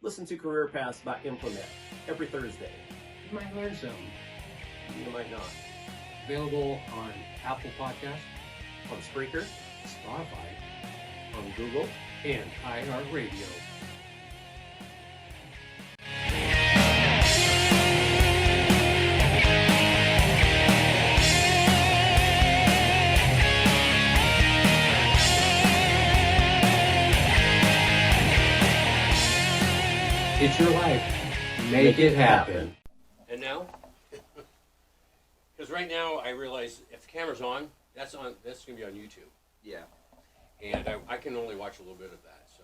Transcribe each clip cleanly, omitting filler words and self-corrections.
Listen to Career Paths by Implement every Thursday. You might learn something. You might not. Available on Apple Podcasts, On Spreaker, Spotify, on Google, and iHeartRadio. It's your life. Make it happen. And now? Because right now I realize if the camera's on, that's going to be on YouTube. Yeah. And I can only watch a little bit of that, so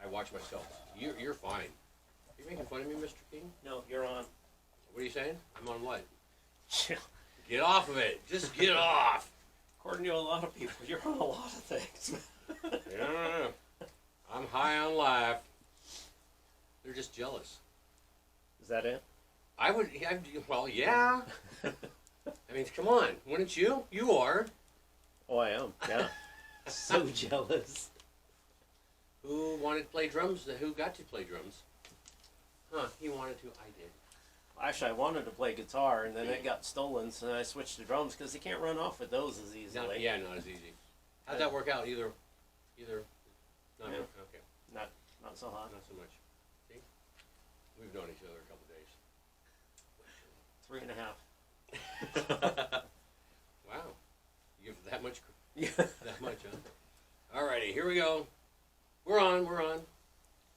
I watch myself. You're fine. Are you making fun of me, Mr. King? No, you're on. What are you saying? I'm on what? Get off of it. Just get off. According to a lot of people, you're on a lot of things. Yeah. I'm high on life. They're just jealous. Is that it? Well, yeah. I mean, come on. Wouldn't you? You are. Oh, I am. Yeah. So jealous. Who wanted to play drums? Who got to play drums? Huh, he wanted to. I did. Actually, I wanted to play guitar, and then it got stolen, so I switched to drums because you can't run off with those as easily. Not as easy. How'd that work out? Either. Not Yeah. okay. Not so hot. Not so much. See, we've known each other a couple days. 3.5. Wow, you give that much? Yeah. That much, huh? Alrighty, here we go. We're on. I'm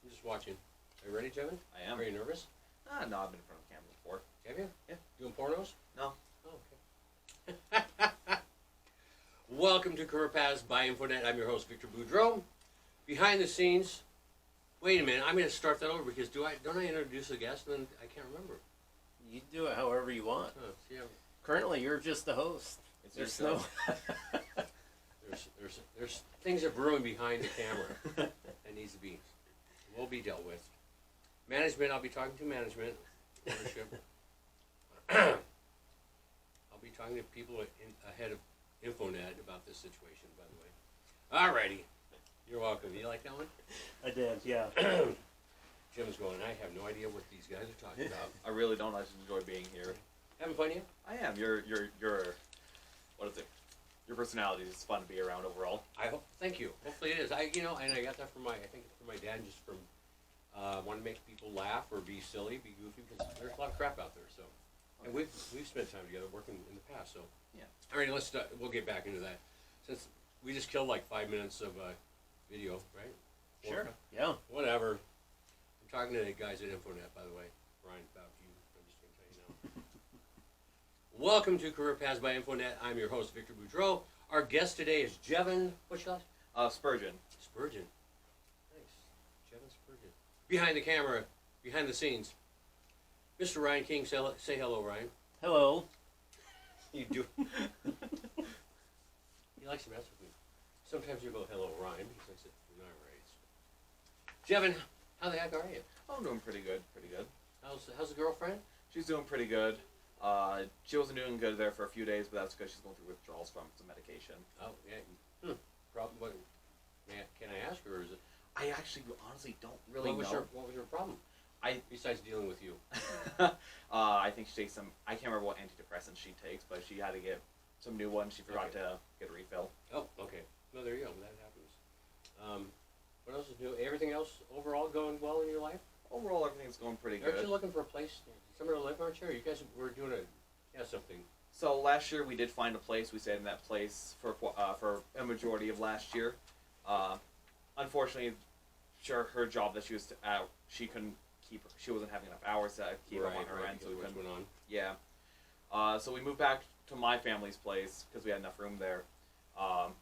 just watching. Are you ready, Jevin? I am. Are you nervous? No, I've been in front of the camera before. Have you? Yeah. Doing pornos? No. Oh, okay. Welcome to Career Paths by Infonet. I'm your host, Victor Boudreau. Behind the scenes. Wait a minute. I'm going to start that over because don't I introduce the guest and then I can't remember. You do it however you want. Oh, yeah. Currently, you're just the host. It's your There's no. There's things that brewing behind the camera that needs to be will be dealt with. Management. I'll be talking to management. Ownership. I'll be talking to people ahead of Infonet about this situation. By the way. Alrighty. You're welcome. You like that one? I did, yeah. Jim's going, I have no idea what these guys are talking about. I really don't. I just enjoy being here. Having fun yet? I am. Your what is it? Your personality is fun to be around overall. I hope. Thank you. Hopefully it is. And I got that from my dad, just from want to make people laugh or be silly, be goofy, because there's a lot of crap out there. So, and we've spent time together working in the past. So, Yeah. All right, we'll get back into that. Since we just killed like 5 minutes of video, right? Sure. Yeah. Whatever. I'm talking to the guys at Infonet, by the way. Brian, about you. I'm just going to tell you now. Welcome to Career Paths by Infonet. I'm your host, Victor Boudreau. Our guest today is Jevin. What's your last? Spurgin. Spurgin. Nice. Jevin Spurgin. Behind the camera, behind the scenes, Mr. Ryan King. Say hello, Ryan. Hello. You do. He likes to mess with me. Sometimes you go, hello, Ryan, because I said, all right. Jevin, how the heck are you? Oh, I'm doing pretty good. Pretty good. How's the girlfriend? She's doing pretty good. She wasn't doing good there for a few days, but that's because she's going through withdrawals from some medication. Oh, yeah. Problem? What? Can I ask, or is it? I actually, honestly, don't really know. What was your problem? Besides dealing with you. I think she takes some. I can't remember what antidepressants she takes, but she had to get some new ones. She forgot to get a refill. Oh, okay. No, there you go. That happens. What else is new? Everything else overall going well in your life? Overall, everything's going pretty good. Aren't you looking for a place somewhere to live, aren't you? Or you guys were doing something. So last year we did find a place. We stayed in that place for a majority of last year. Unfortunately, her job that she was at, she couldn't keep. She wasn't having enough hours to keep up on her end, so we couldn't. Went on. Yeah. So we moved back to my family's place because we had enough room there.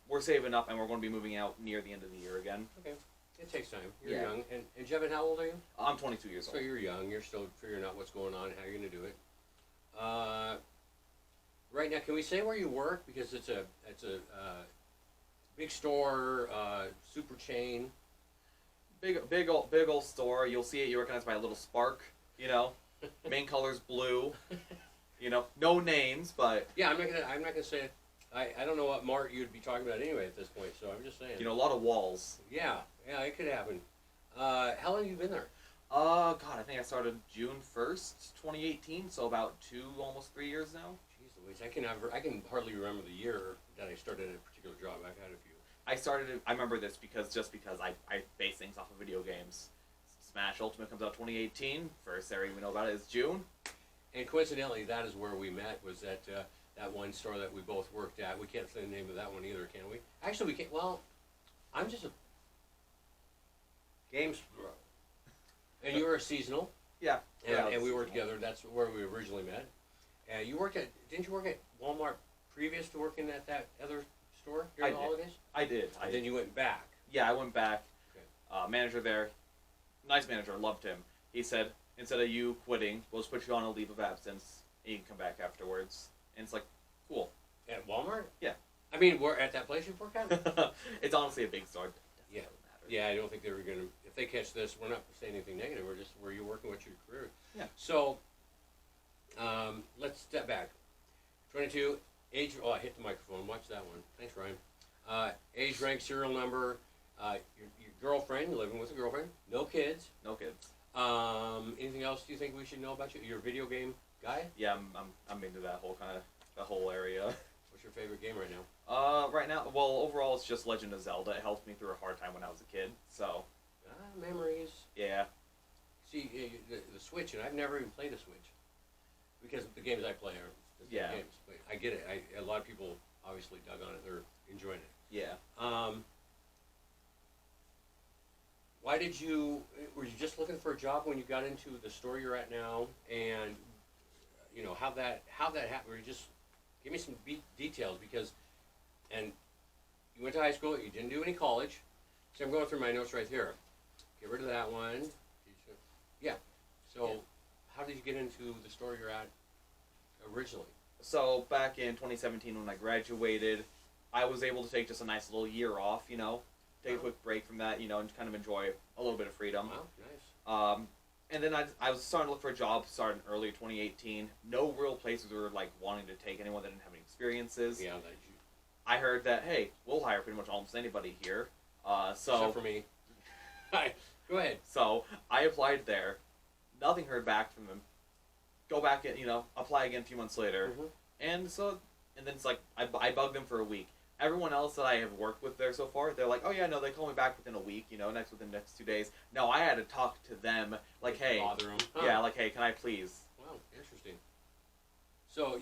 We're saving up, and we're going to be moving out near the end of the year again. Okay. It takes time. You're young. And Jevin, how old are you? I'm 22 years old. So you're young. You're still figuring out what's going on and how you're going to do it. Right now, can we say where you work? Because it's a big store, super chain. Big old store. You'll see it. You recognize my little Spark. You know, main color's blue. You know, no names, but yeah, I'm not gonna say it. I don't know what mart you'd be talking about anyway at this point. So I'm just saying. You know, a lot of walls. Yeah, it could happen. How long have you been there? God, I think I started June 1st, 2018, so about almost 3 years now. Jeez Louise, I can hardly remember the year that I started a particular job. I've had a few. I remember this because I base things off of video games. Smash Ultimate comes out 2018. First area we know about it is June. And coincidentally, that is where we met, was at that one store that we both worked at. We can't say the name of that one either, can we? Actually, we can't. Well, I'm just a games bro. And you were a seasonal. Yeah. And we worked together. That's where we originally met. And didn't you work at Walmart previous to working at that other store during the holidays? I did. And then you went back. Yeah, I went back. Okay. Manager there, nice manager, loved him. He said, instead of you quitting, we'll just put you on a leave of absence, and you can come back afterwards. And it's like, cool. At Walmart? Yeah. I mean, we're at that place you work at? It's honestly a big store. Yeah. Yeah, I don't think they were going to, if they catch this, we're not saying anything negative, we're just, where you're working, what's your career. Yeah. So, let's step back. 22, age, oh, I hit the microphone, watch that one. Thanks, Ryan. Age, rank, serial number, your girlfriend, you're living with a girlfriend, no kids. No kids. Anything else you think we should know about you? You're a video game guy? Yeah, I'm into that whole area. What's your favorite game right now? Right now, well, overall, it's just Legend of Zelda. It helped me through a hard time when I was a kid, so. Memories. Yeah. See, the Switch, and I've never even played a Switch. Because the games I play are the same games. But I get it. A lot of people obviously dug on it. They're enjoying it. Yeah. Why were you just looking for a job when you got into the store you're at now? And, you know, how that happened? Were you just, give me some details, because, and you went to high school, you didn't do any college. So I'm going through my notes right here. Get rid of that one. Yeah. So, how did you get into the store you're at originally? So, back in 2017 when I graduated, I was able to take just a nice little year off, you know, take a quick break from that, you know, and kind of enjoy a little bit of freedom. Wow, nice. And then I was starting to look for a job starting early 2018. No real places were, like, wanting to take anyone that didn't have any experiences. Yeah, I heard that, hey, we'll hire pretty much almost anybody here. Except for me. Hi, go ahead. So, I applied there. Nothing heard back from them. Go back and, you know, apply again a few months later. Mm-hmm. And then it's like, I bugged them for a week. Everyone else that I have worked with there so far, they're like, oh yeah, no, they call me back within a week, you know, within the next 2 days. No, I had to talk to them, like, hey. Bother them. Huh. Yeah, like, hey, can I please? Wow, interesting. So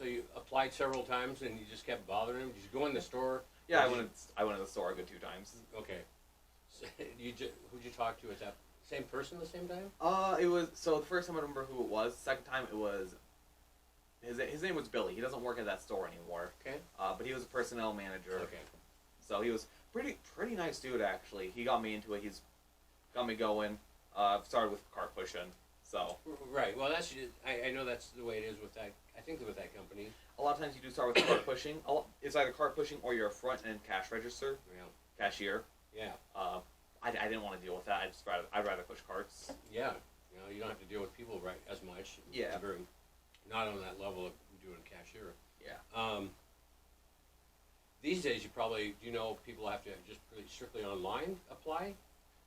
you applied several times and you just kept bothering them? Did you go in the store? Yeah, I went to the store a good 2 times. Okay. So who'd you talk to at that? Same person the same time? It was, so the first time I remember who it was. Second time it was, his name was Billy. He doesn't work at that store anymore. Okay. But he was a personnel manager. Okay. So he was pretty nice dude, actually. He got me into it. He's got me going. Started with cart pushing. So. Right. Well, I know that's the way it is with that. I think with that company. A lot of times you do start with cart pushing. It's either cart pushing or you're a front end cash register. Yeah. Cashier. Yeah. I didn't want to deal with that. I'd rather push carts. Yeah. You know, you don't have to deal with people as much. Yeah. Not on that level of doing cashier. Yeah. These days, people have to just pretty strictly online apply?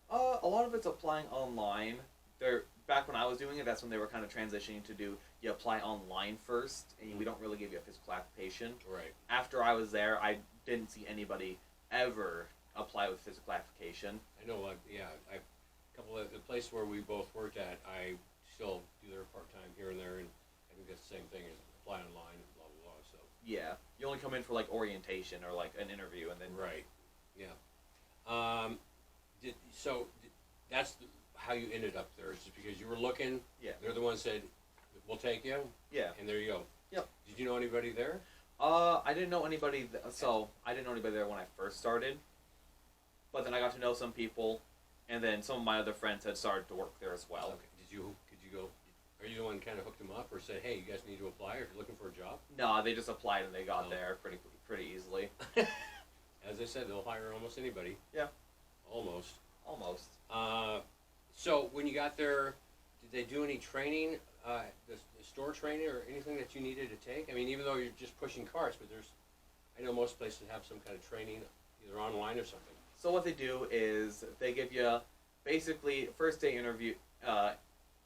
A lot of it's applying online. Back when I was doing it, that's when they were kind of transitioning to you apply online first, and we don't really give you a physical application. Right. After I was there, I didn't see anybody ever apply with physical application. I know, a couple of the place where we both worked at, I still do their part-time here and there, and I think that's the same thing as apply online and blah, blah, blah, so. Yeah. You only come in for, like, orientation or, like, an interview, and then... Right. Yeah. That's how you ended up there. It's just because you were looking. Yeah. They're the ones said, "We'll take you." Yeah. And there you go. Yep. Did you know anybody there? I didn't know anybody. I didn't know anybody there when I first started. But then I got to know some people, and then some of my other friends had started to work there as well. Okay. Could you go? Are you the one kind of hooked them up, or said, "Hey, you guys need to apply, or if you're looking for a job"? No, they just applied and they got there pretty easily. As I said, they'll hire almost anybody. Yeah. Almost. So when you got there, did they do any training, the store training or anything that you needed to take? I mean, even though you're just pushing carts, but I know most places have some kind of training, either online or something. So what they do is they give you basically first day interview,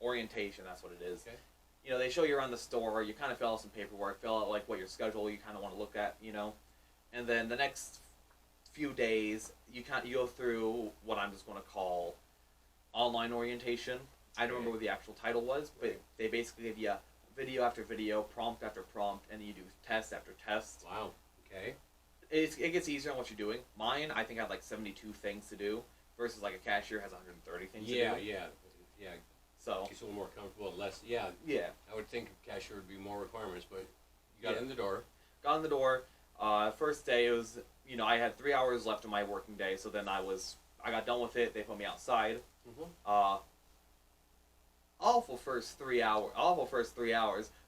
orientation. That's what it is. Okay. You know, they show you around the store. You kind of fill out some paperwork, fill out like what your schedule you kind of want to look at. You know, and then the next few days you go through what I'm just going to call online orientation. I don't remember what the actual title was, but they basically give you video after video, prompt after prompt, and you do test after test. Wow. Okay. It gets easier on what you're doing. Mine, I think I had like 72 things to do, versus like a cashier has 130 things to do. Yeah. So It's a little more comfortable, less. Yeah. yeah, I would think a cashier would be more requirements, but you got Yeah. in the door. got in the door. First day it was, you know, I had 3 hours left of my working day, so then I got done with it. They put me outside. Mm-hmm. Awful first 3 hours.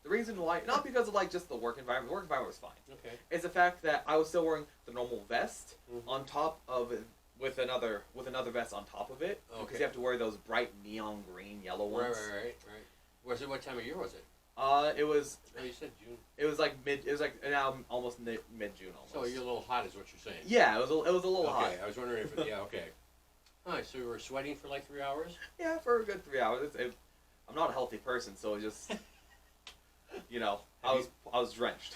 The reason why, not because of like just the work environment. The work environment was fine. Okay. It's the fact that I was still wearing the normal vest Mhm. on top of it, with another vest on top of it, because Okay. you have to wear those bright neon green, yellow ones. Right. Was it, what time of year was it? It was Oh, you said June. now almost mid June almost. So you're a little hot, is what you're saying. Yeah, it was a little hot. Okay, I was wondering if yeah, okay. Alright, so you were sweating for like 3 hours? Yeah, for a good 3 hours. I'm not a healthy person, so it just, you know, I was drenched.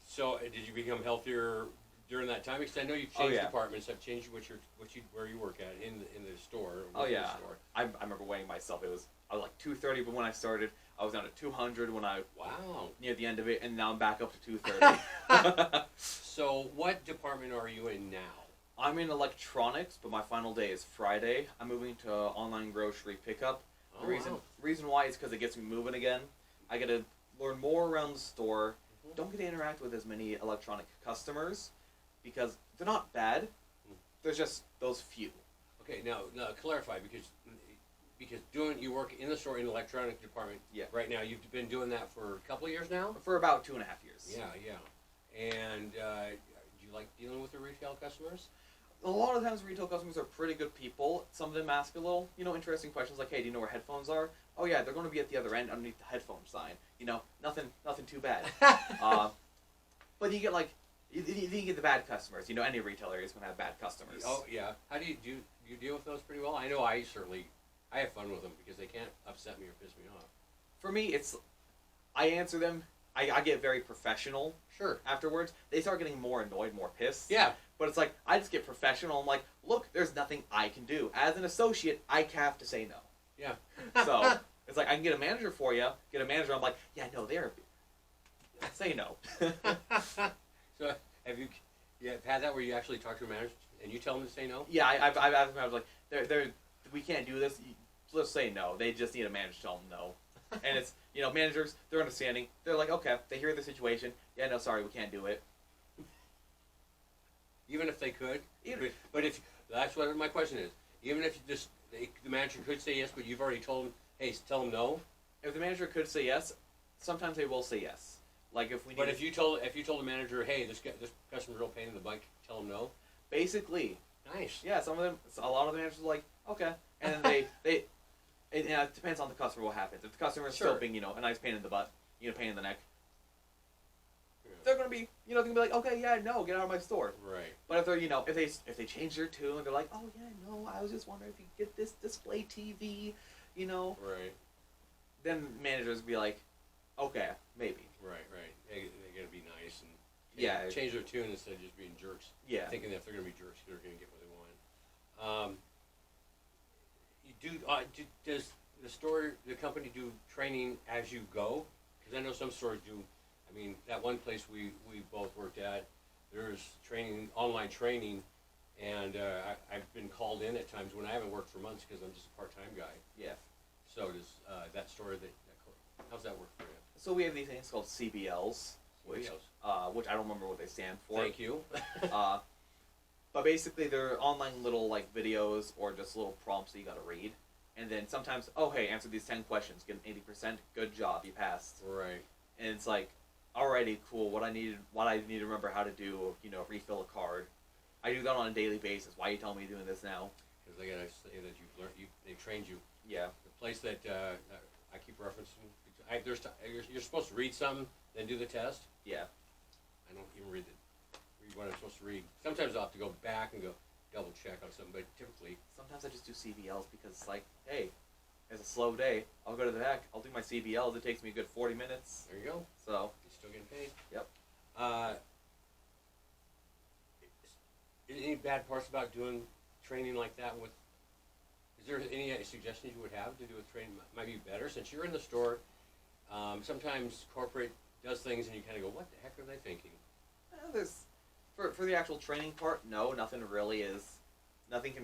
So did you become healthier during that time? Because I know you've Oh, changed yeah. departments, have changed where you work at in the store. Oh within the yeah, store. I remember weighing myself. I was like 230, but when I started, I was down to 200 when I Wow. near the end of it, and now I'm back up to 230. So what department are you in now? I'm in electronics, but my final day is Friday. I'm moving to online grocery pickup. The Oh, wow. reason why is because it gets me moving again. I get to learn more around the store. Mhm. Don't get to interact with as many electronic customers because they're not bad. There's just those few. Okay, now clarify because you work in the store in the electronic department. Yeah. Right now, you've been doing that for a couple of years now. For about 2.5 years. Yeah. And do you like dealing with the retail customers? A lot of times retail customers are pretty good people. Some of them ask a little, interesting questions like, hey, do you know where headphones are? Oh yeah, they're going to be at the other end underneath the headphone sign. Nothing too bad. But you get you get the bad customers. Any retailer is going to have bad customers. Oh yeah. How do you deal with those pretty well? I know I have fun with them because they can't upset me or piss me off. For me, I answer them. I get very professional Sure. afterwards. They start getting more annoyed, more pissed. Yeah. But it's like, I just get professional. I'm like, look, there's nothing I can do. As an associate, I have to say no. Yeah. So, it's like, I can get a manager for you. I'm like, yeah, no, they're... Say no. So have you had that where you actually talk to a manager and you tell them to say no? Yeah, I've asked them, I was like, we can't do this. Let's say no. They just need a manager to tell them no. And it's, managers, they're understanding. They're like, okay, they hear the situation. Yeah, no, sorry, we can't do it. Even if they could? Even- But if, that's what my question is. Even if the manager could say yes, but you've already told them, hey, tell them no? If the manager could say yes, sometimes they will say yes. Like if we need But if you told the manager, hey, this customer's real pain in the butt, tell them no? basically, Nice. yeah, a lot of the managers are like, okay. And then it depends on the customer what happens. If the customer is Sure. still being, a nice pain in the butt, pain in the neck, Yeah. they're gonna be, they're gonna be like, okay, yeah, no, get out of my store. Right. But if they're, if they change their tune, they're like, oh yeah, no, I was just wondering if you could get this display TV, Right. then managers be like, okay, maybe. Right. They're gonna be nice and Yeah. change their tune instead of just being jerks. Yeah. Thinking that if they're gonna be jerks, they're gonna get what they want. Does the company do training as you go? Because I know some stores do. I mean, that one place we both worked at, there's online training, and I've been called in at times when I haven't worked for months because I'm just a part-time guy. Yeah. So does that store how's that work for you? So we have these things called CBLs, which I don't remember what they stand for. Thank you. But basically they're online little videos or just little prompts that you gotta read. And then sometimes, oh hey, answer these 10 questions, get an 80%, good job, you passed. Right. And it's like, alrighty, cool, what I need to remember how to do, refill a card. I do that on a daily basis. Why are you telling me doing this now? Because they gotta say that you've learned, they've trained you. Yeah. The place that I keep referencing, you're supposed to read something, then do the test. Yeah. I don't even read what I'm supposed to read. Sometimes I'll have to go back and go, double check on something, but typically, Sometimes I just do CBLs because it's like, hey, it's a slow day. I'll go to the back. I'll do my CBLs. It takes me a good 40 minutes. there you go. So, You're still getting paid. Yep. Any bad parts about doing training like that? Is there any suggestions you would have to do with training? Might be better since you're in the store. Sometimes corporate does things and you kind of go, "What the heck are they thinking?" there's for the actual training part, no, nothing can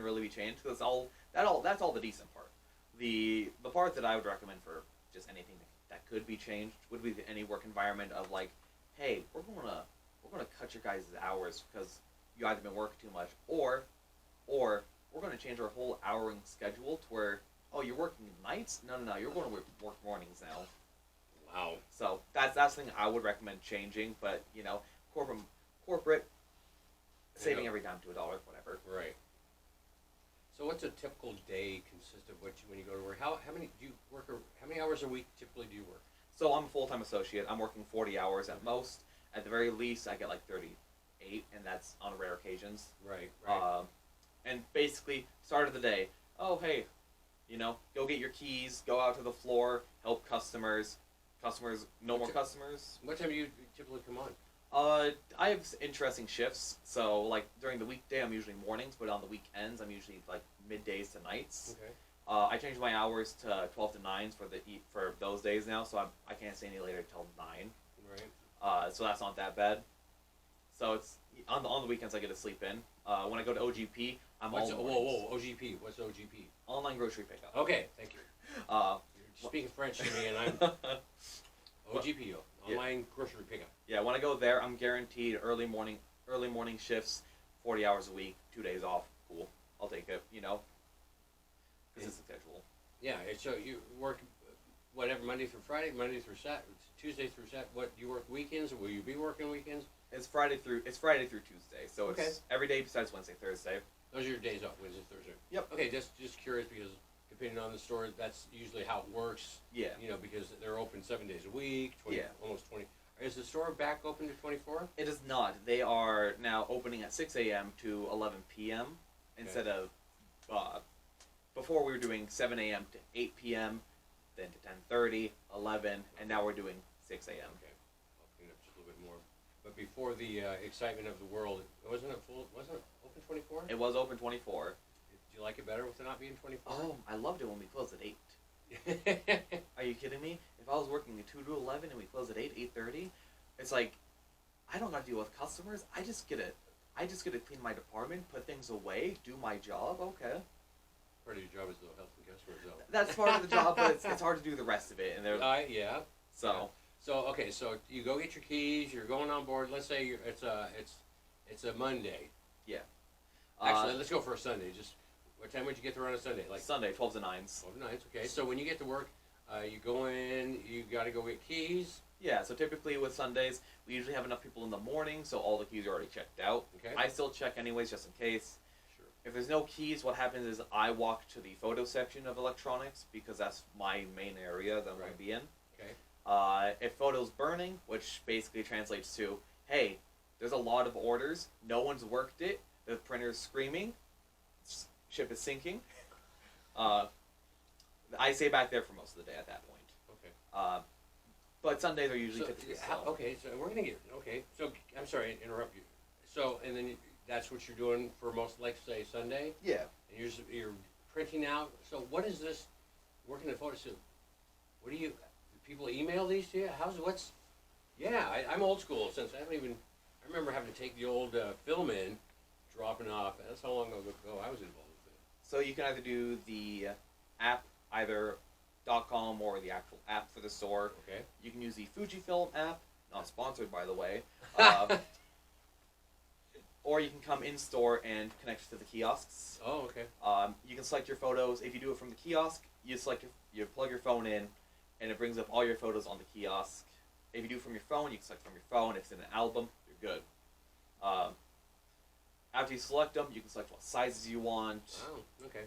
really be changed because that's all the decent part. The part that I would recommend for just anything that could be changed would be any work environment of like, hey, we're gonna cut your guys' hours because you either been working too much or we're gonna change our whole houring schedule to where, oh, you're working nights? No, you're going to work mornings now. Wow. So that's something I would recommend changing, but corporate saving every dime to a dollar, whatever. Right. So what's a typical day consist of when you go to work? How many do you work? How many hours a week typically do you work? So I'm a full-time associate. I'm working 40 hours at most. At the very least, I get like 38, and that's on rare occasions. Right. And basically, start of the day. Oh, hey, go get your keys. Go out to the floor. Help customers. More customers. What time do you typically come on? I have interesting shifts. So like during the weekday, I'm usually mornings, but on the weekends, I'm usually like middays to nights. Okay. I changed my hours to 12 to 9s for those days now, so I can't stay any later till 9. Right. So that's not that bad. So it's on the weekends I get to sleep in. When I go to OGP, Whoa, OGP. What's OGP? Online grocery pickup. Okay, thank you. You're speaking French to me, and I'm OGP, online grocery pickup. Yeah, when I go there, I'm guaranteed early morning shifts, 40 hours a week, 2 days off. Cool, I'll take it. Because it's a schedule. Yeah, so you work whatever Monday through Friday, Monday through Saturday, Tuesday through Saturday. What do you work weekends? Or will you be working weekends? It's Friday through Tuesday, so Okay. It's every day besides Wednesday, Thursday. Those are your days off, Wednesday, Thursday. Yep. Okay, just curious because depending on the store, that's usually how it works. Yeah. Because they're open 7 days a week, Yeah. almost 20. Is the store back open to 24? It is not. They are now opening at 6 a.m. to 11 p.m. instead of before we were doing 7 a.m. to 8 p.m., then to 10:30, 11, and now we're doing 6 a.m. Okay, I'll clean up just a little bit more. But before the excitement of the world, wasn't it open 24? It was open 24. Did you like it better with it not being 24? Oh, I loved it when we closed at 8. Are you kidding me? If I was working at 2 to 11 and we close at 8, 8:30, it's like I don't got to deal with customers. I just get to clean my department, put things away, do my job. Okay. Part of your job is though helping customers though. That's part of the job, but it's hard to do the rest of it. And they're Yeah. so. So okay, so you go get your keys. You're going on board. Let's say it's a Monday. Yeah. Actually, let's go for a Sunday. Just what time would you get there on a Sunday? Like Sunday, 12 to 9s. 12 nights. Okay. So when you get to work, you go in. You got to go get keys. Yeah, so typically with Sundays, we usually have enough people in the morning, so all the keys are already checked out. Okay. I still check anyways, just in case. Sure. If there's no keys, what happens is I walk to the photo section of electronics, because that's my main area that I'm going to be in. Okay. If photo's burning, which basically translates to, hey, there's a lot of orders, no one's worked it, the printer's screaming, ship is sinking, I stay back there for most of the day at that point. Okay. But Sundays are usually typically slow. Okay, so we're gonna get So I'm sorry to interrupt you. So and then that's what you're doing for most, like say Sunday, Yeah. and you're printing out. So what is this? Working in photo. So what do people email these to you? Yeah, I'm old school since I remember having to take the old film in, dropping off. That's how long ago I was involved with it. So you can either do the app, either .com or the actual app for the store. Okay. You can use the Fujifilm app, not sponsored by the way. Or you can come in store and connect to the kiosks. Oh, okay. You can select your photos. If you do it from the kiosk, you you plug your phone in, and it brings up all your photos on the kiosk. If you do it from your phone, you can select from your phone. If it's in an album, you're good. After you select them, you can select what sizes you want. Oh, okay.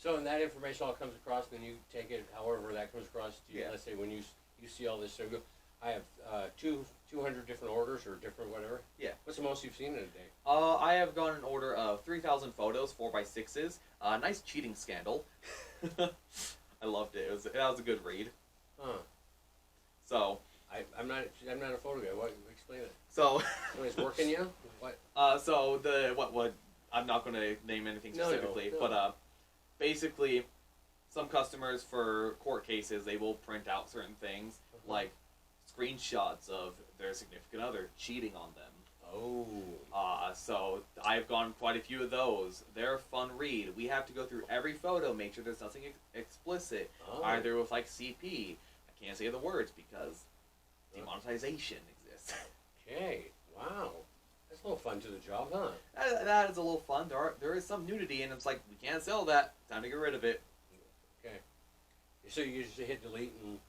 So and that information all comes across, and then you take it however that comes across to you. Yeah. Let's say when you see all this, so you go, I have 200 different orders or different whatever. Yeah. What's the most you've seen in a day? I have gotten an order of 3,000 photos, 4x6s. Nice cheating scandal. I loved it. That was a good read. Huh. So. I'm not a photo guy. What? Explain it. So. Somebody's working you? What? So what? I'm not going to name anything specifically, No. but basically, some customers for court cases they will print out certain things like screenshots of their significant other cheating on them. Oh. So I've gone quite a few of those. They're a fun read. We have to go through every photo, make sure there's nothing explicit, either with like CP. I can't say the words because demonetization exists. Okay. Wow. That's a little fun to the job, huh? That is a little fun. There is some nudity, and it's like we can't sell that. Time to get rid of it. Okay. So you just hit delete and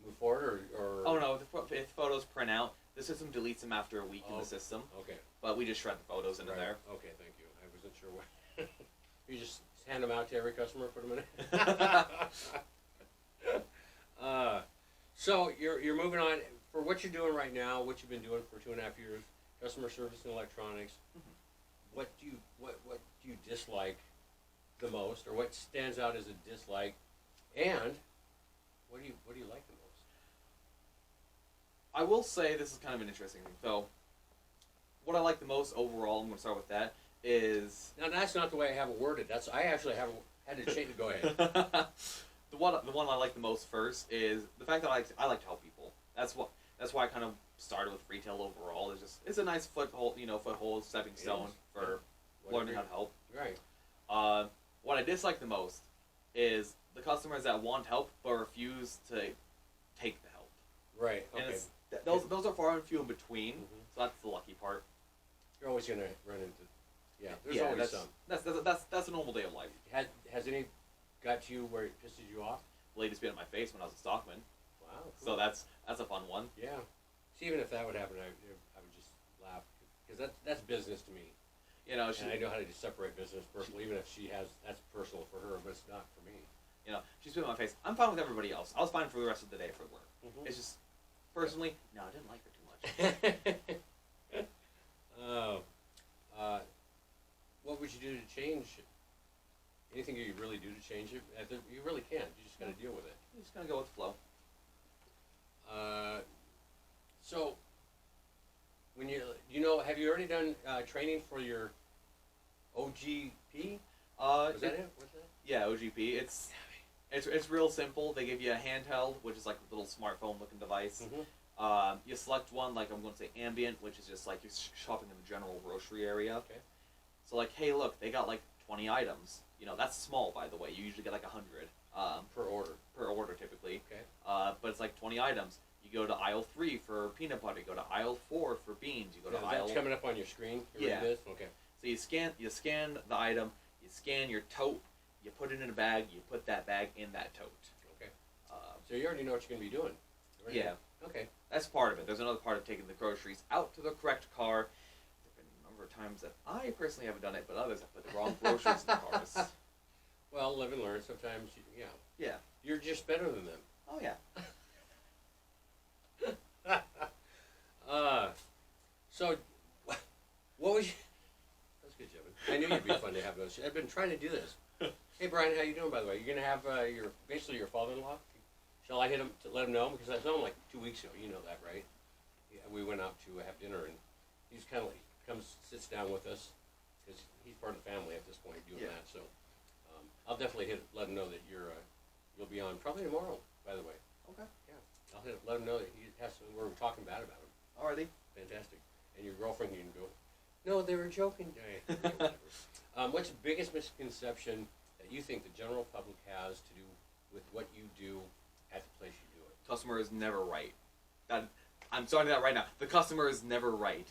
move forward, or? Oh no! If photos print out, the system deletes them after a week in the system. Okay. But we just shred the photos into there. Okay, thank you. I wasn't sure what. You just hand them out to every customer, put them in. So you're moving on for what you're doing right now. What you've been doing for 2.5 years, customer service and electronics. Mm-hmm. What do you dislike the most, or what stands out as a dislike, and what do you like the most? I will say this is kind of an interesting thing. So, what I like the most overall, I'm going to start with that, is... Now, that's not the way I have it worded. I actually had to change it. Go ahead. the one I like the most first is the fact that I like to help people. That's why I kind of started with retail overall. It's a nice foothold, stepping stone for learning how to help. Right. What I dislike the most is the customers that want help but refuse to take the help. Right. Okay. And those are far and few in between. Mm-hmm. So that's the lucky part. You're always gonna run into. Yeah. There's always some. That's a normal day of life. Has any got you where it pisses you off? Lady spit in my face when I was a stockman. Wow. Cool. So that's a fun one. Yeah. See, even if that would happen, I would just laugh because that's business to me. You know, and I know how to separate business personal, even if that's personal for her, but it's not for me. You know, she spit in my face. I'm fine with everybody else. I was fine for the rest of the day for work. Mm-hmm. It's just, personally, no, I didn't like her too much. What would you do to change it? Anything you really do to change it? You really can't. You just got to deal with it. You're just going to go with the flow. So, when have you already done training for your OGP? Was that it? What's that? Yeah, OGP. It's real simple. They give you a handheld, which is like a little smartphone-looking device. Mm-hmm. You select one, like I'm going to say ambient, which is just like you're shopping in the general grocery area. Okay. So like, hey, look, they got like 20 items. You know, that's small, by the way. You usually get like 100 per order. Per order, typically. Okay. But it's like 20 items. You go to aisle 3 for peanut butter. You go to aisle 4 for beans. You go to aisle. That's coming up on your screen. Yeah. This? Okay. So you scan the item. You scan your tote. You put it in a bag. You put that bag in that tote. Okay. So you already know what you're going to be doing. Yeah. Okay. That's part of it. There's another part of taking the groceries out to the correct car. There've been a number of times that I personally haven't done it, but others have put the wrong groceries in the cars. Well, live and learn. Sometimes, Yeah. You're just better than them. Oh yeah. So, what was you... That's good, Jevin. I knew you'd be fun to have those. I've been trying to do this. Hey, Brian, how you doing, by the way? You're going to have basically your father-in-law? Shall I hit him to let him know? Because I saw him like 2 weeks ago. You know that, right? Yeah, we went out to have dinner, and he's kind of like, sits down with us, because he's part of the family at this point doing that. So, I'll definitely let him know that you'll be on probably tomorrow, by the way. Okay. Yeah. I'll let him know that he has some, we're talking bad about him. Alrighty. Fantastic. And your girlfriend can go, no, they were joking. What's the biggest misconception that you think the general public has to do with what you do at the place you do it? Customer is never right. I'm starting that right now. The customer is never right.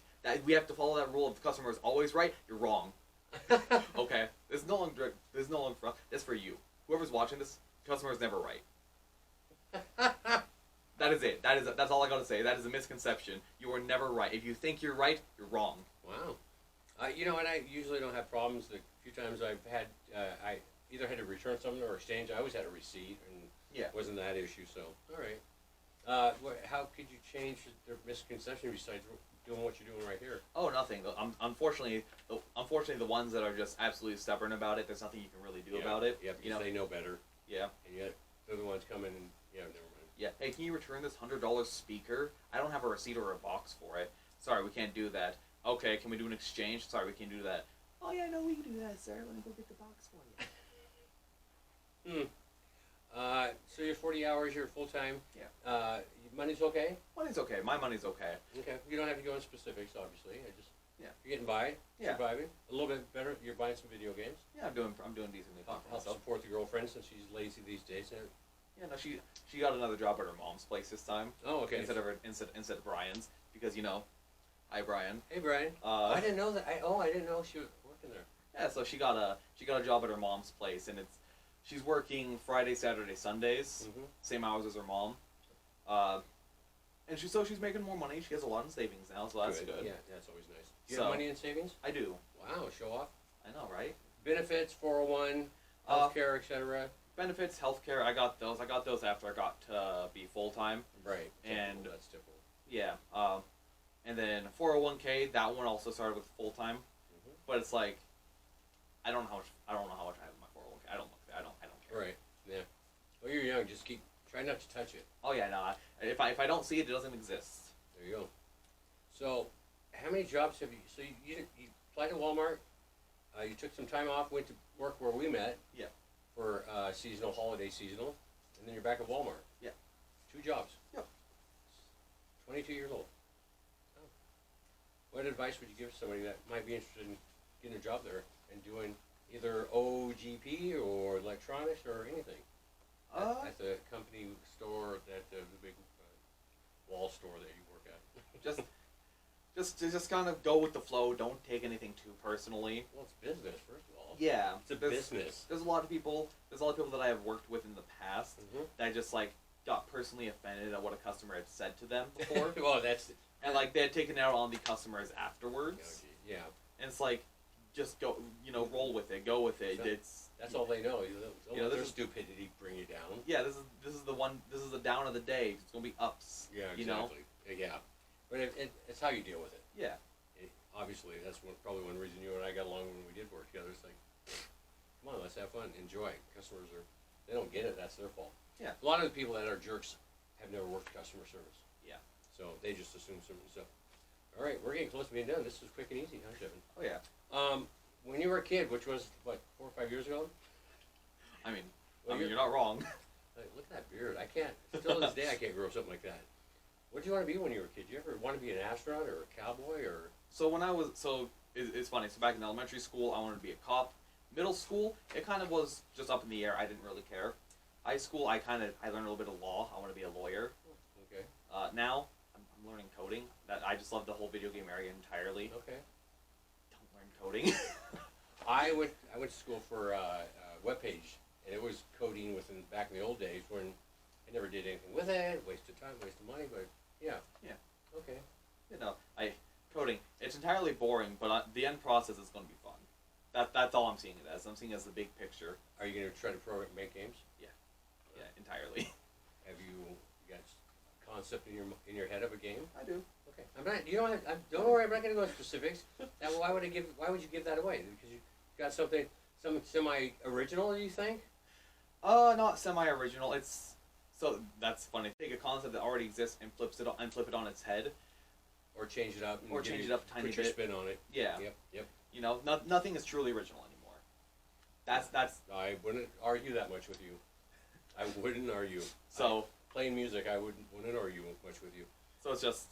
We have to follow that rule. If the customer is always right, you're wrong. Okay. There's no longer for us. That's for you. Whoever's watching this, customer is never right. That is it. That's all I gotta say. That is a misconception. You are never right. If you think you're right, you're wrong. Wow. And I usually don't have problems. The few times I've had, I either had to return something or exchange. I always had a receipt, and it wasn't that issue. So, all right. How could you change their misconception besides doing what you're doing right here? Oh, nothing. Unfortunately, the ones that are just absolutely stubborn about it, there's nothing you can really do about it. Yeah, because they know better. Yeah. And yet they're the ones coming and never mind. Yeah. Hey, can you return this $100 speaker? I don't have a receipt or a box for it. Sorry, we can't do that. Okay, can we do an exchange? Sorry, we can't do that. Oh yeah, no, we can do that, sir. Let me go get the box for you. So you're 40 hours. You're full time. Yeah. Money's okay. Money's okay. My money's okay. Okay. You don't have to go into specifics, obviously. Yeah. You're getting by. Yeah. Surviving. A little bit better. You're buying some video games. Yeah, I'm doing decently fine for Help myself. support the girlfriend since she's lazy these days. Yeah, no, she got another job at her mom's place this time. Oh, okay. Instead of Brian's, because hi Brian. Hey, Brian. I didn't know that. I didn't know she was working there. Yeah, so she got a job at her mom's place, and she's working Friday, Saturday, Sundays, Mm-hmm. same hours as her mom. And she's making more money. She has a lot in savings now, so that's good. Yeah, that's always nice. Do you have money in savings? I do. Wow, show off. I know, right? Benefits, 401, healthcare, etc. Benefits, healthcare. I got those. I got those after I got to be full time. Right. And that's typical. yeah. And then 401k. That one also started with full time, but it's like I don't know how much I have in my 401k. I don't care. Right. Yeah. Well, you're young. Just try not to touch it. Oh yeah, no. If I don't see it, it doesn't exist. There you go. So, how many jobs have you? So you applied to Walmart. You took some time off, went to work where we met. Yeah. For holiday seasonal, and then you're back at Walmart. Yeah. 2 jobs. Yep. 22 years old. Oh. What advice would you give somebody that might be interested in getting a job there and doing either OGP or electronics or anything? At the company store, at the big wall store that you work at. just kind of go with the flow. Don't take anything too personally. Well, it's business, first of all. Yeah, It's a business. There's a lot of people that I have worked with in the past Mhm. that just got personally offended at what a customer had said to them before, Well, that's... and they had taken it out on the customers afterwards. Yeah. And it's just go, roll with it, go with it. So- That's all they know. this Their is- stupidity bring you down. Yeah, this is the down of the day. It's gonna be ups. Yeah, exactly. You know? Yeah. But it's how you deal with it. Yeah. Obviously, that's probably one reason you and I got along when we did work together. It's like, come on, let's have fun, enjoy. Customers they don't get it, that's their fault. Yeah. A lot of the people that are jerks have never worked customer service. Yeah. So they just assume certain stuff. All right, we're getting close to being done. This is quick and easy, huh, Jevin? Oh yeah. When you were a kid, which was, 4 or 5 years ago? I mean, Well, you're not wrong. Like, look at that beard. I can't, still to this day, I can't grow something like that. What did you want to be when you were a kid? Did you ever want to be an astronaut or a cowboy or? So it's funny. So back in elementary school, I wanted to be a cop. Middle school, it kind of was just up in the air. I didn't really care. High school, I learned a little bit of law. I want to be a lawyer. Okay. Now, I'm learning coding. I just love the whole video game area entirely. Okay. Don't learn coding. I went to school for webpage, and it was coding back in the old days when I never did anything with it. Waste of time, waste of money, but yeah. Yeah. Okay. Coding. It's entirely boring, but the end process is going to be fun. That's all I'm seeing it as. I'm seeing it as the big picture. Are you going to try to make games? Yeah, entirely. Have you got a concept in your head of a game? I do. Okay. I'm not. You know, don't worry. I'm not going to go into specifics. Why would you give that away? Because you got something semi-original. You think? Not semi-original. So that's funny. Take a concept that already exists and flip it on its head. Or change it up. And Or change it up a tiny put your bit. spin on it. Yeah. Yep. Nothing is truly original anymore. That's. I wouldn't argue that much with you. I wouldn't argue. So playing music, I wouldn't argue much with you. So it's just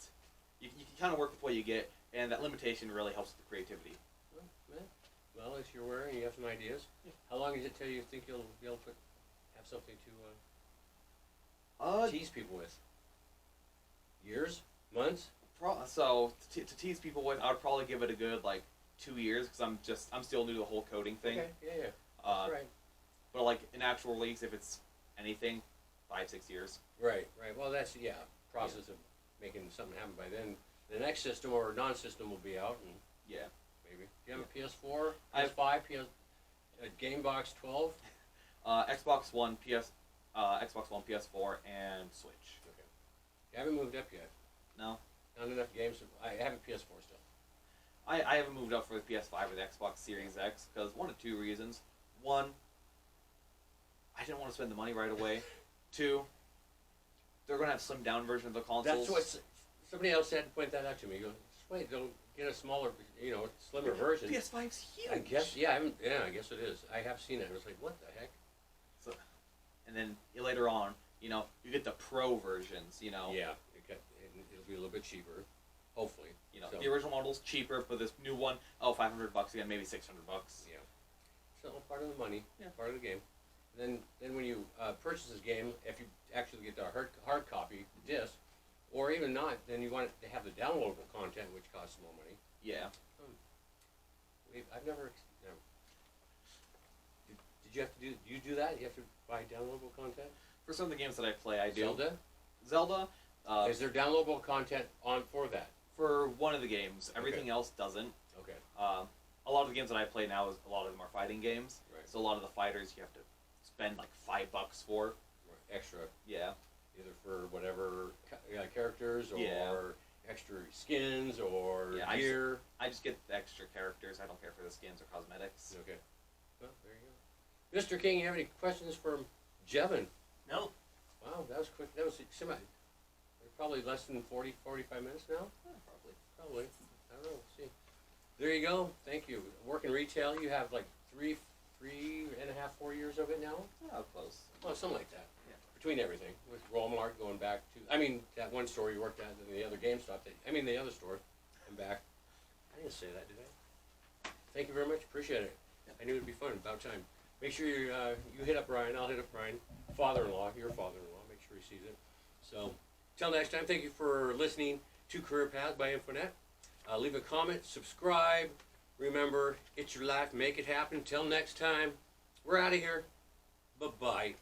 you kind of work with what you get, and that limitation really helps with the creativity. Well, if you're wearing, you have some ideas. Yeah. How long is it till you think you'll be able to have something to tease people with? Years? Months? So to tease people with, I would probably give it a good 2 years because I'm still new to the whole coding thing. Okay. Yeah. That's right. But an actual release, if it's anything, 5-6 years. Right. Well, that's process of making something happen by then. The next system or non-system will be out, and Yeah. maybe. Do you have a PS4, I have- PS5, a Game Box 12? Xbox One, PS4, and Switch. Okay. You haven't moved up yet. No. Not enough games. I have a PS4 still. I haven't moved up for the PS5 or the Xbox Series X because one of two reasons. One, I didn't want to spend the money right away. Two, they're going to have a slimmed down version of the consoles. That's what somebody else had to point that out to me. Go, just wait, they'll get a smaller, slimmer version. PS5's huge. I guess, I guess it is. I have seen it. I was like, what the heck? So, and then later on, you get the pro versions, Yeah, it'll be a little bit cheaper, hopefully. So, the original model's cheaper, but this new one, $500 again, maybe $600. yeah. So part of the money, Yeah. part of the game. Then when you purchase this game, if you actually get the hard copy disc, or even not, then you want it to have the downloadable content, which costs more money. Yeah. I've never. No. Did you have to do? Do you do that? You have to buy downloadable content. For some of the games that I play, I do. Zelda. Zelda. Is there downloadable content on for that? For one of the games. Everything else doesn't. Okay. A lot of the games that I play now, a lot of them are fighting games. Right. So a lot of the fighters you have to spend like $5 for. Extra, Yeah. either for whatever characters or Yeah. extra skins or Yeah, gear. I just get the extra characters. I don't care for the skins or cosmetics. Okay. Well, there you go. Mr. King, you have any questions for Jevin? No. Wow, that was quick. That was probably less than 40, 45 minutes now? Probably. Probably. I don't know. We'll see. There you go. Thank you. Working retail, you have like 3 and a half, 4 years of it now? Oh, close. Well, something like that. Yeah. Between everything. With Walmart going back to, that one store you worked at, and the other GameStop, the other store, and back. I didn't say that, did I? Thank you very much. Appreciate it. I knew it'd be fun. About time. Make sure you hit up Brian. I'll hit up Brian. Father-in-law, your father-in-law. Make sure he sees it. So, till next time, thank you for listening to Career Path by Infonet. Leave a comment, subscribe. Remember, it's your life, make it happen. Till next time, we're out of here. Bye-bye.